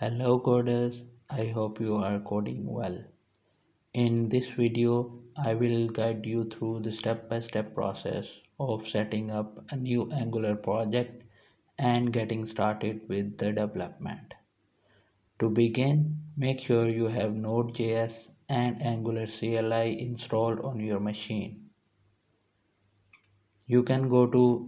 Hello coders, I hope you are coding well. In this video, I will guide you through the step-by-step process of setting up a new Angular project and getting started with the development. To begin, make sure you have Node.js and Angular CLI installed on your machine. You can go to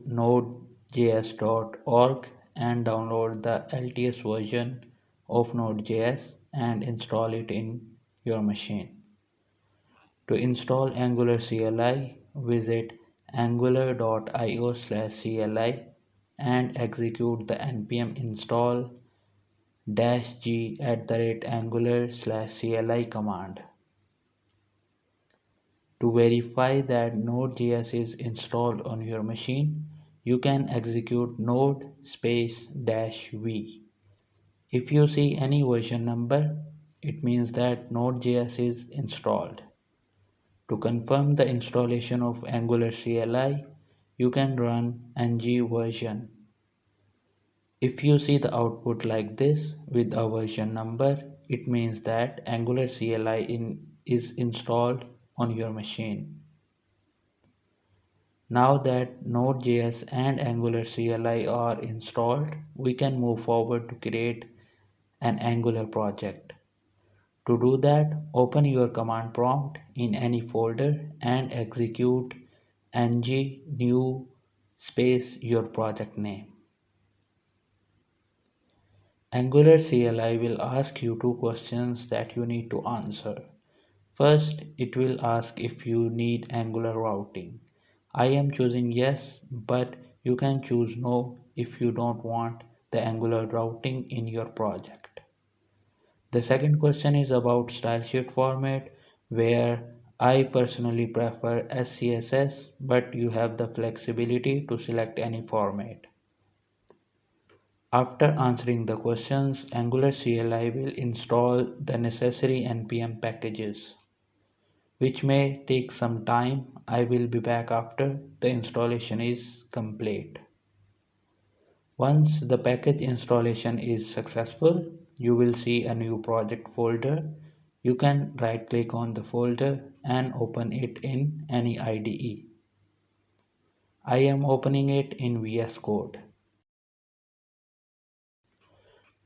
nodejs.org and download the LTS version of Node.js and install it in your machine. To install Angular CLI, visit angular.io/cli and execute the npm install -g@angular/cli command. To verify that Node.js is installed on your machine, you can execute node -v. If you see any version number, it means that Node.js is installed. To confirm the installation of Angular CLI, you can run ng version. If you see the output like this with a version number, it means that Angular CLI is installed on your machine. Now that Node.js and Angular CLI are installed, we can move forward to create an Angular project. To do that, open your command prompt in any folder and execute ng new space your project name. Angular CLI will ask you two questions that you need to answer. First, it will ask if you need Angular routing. I am choosing yes, but you can choose no if you don't want the Angular routing in your project. The second question is about stylesheet format, where I personally prefer SCSS, but you have the flexibility to select any format. After answering the questions, Angular CLI will install the necessary npm packages, which may take some time. I will be back after the installation is complete. Once the package installation is successful, you will see a new project folder. You can right click on the folder and open it in any IDE. I am opening it in VS Code.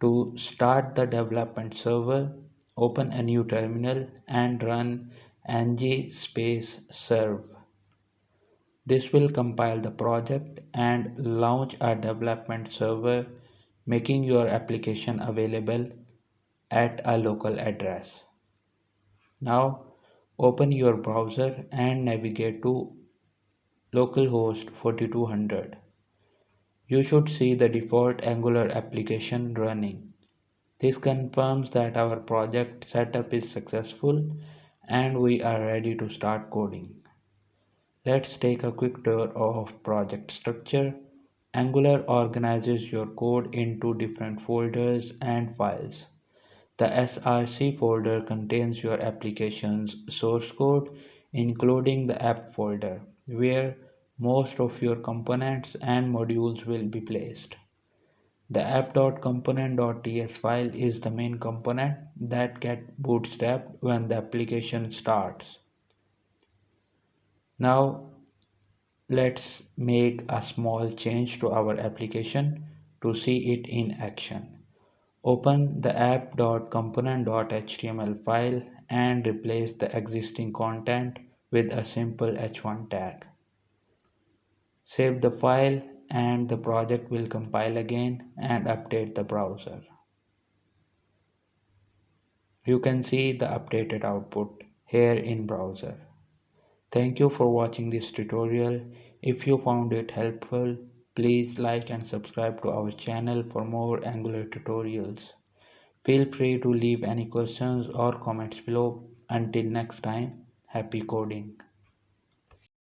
To start the development server, open a new terminal and run ng space serve. This will compile the project and launch a development server, making your application available at a local address. Now open your browser and navigate to localhost 4200. You should see the default Angular application running. This confirms that our project setup is successful and we are ready to start coding. Let's take a quick tour of project structure. Angular organizes your code into different folders and files. The src folder contains your application's source code, including the app folder, where most of your components and modules will be placed. The app.component.ts file is the main component that gets bootstrapped when the application starts. Now let's make a small change to our application to see it in action. Open the app.component.html file and replace the existing content with a simple h1 tag. Save the file and the project will compile again and update the browser. You can see the updated output here in browser. Thank you for watching this tutorial. If you found it helpful, please like and subscribe to our channel for more Angular tutorials. Feel free to leave any questions or comments below. Until next time, happy coding.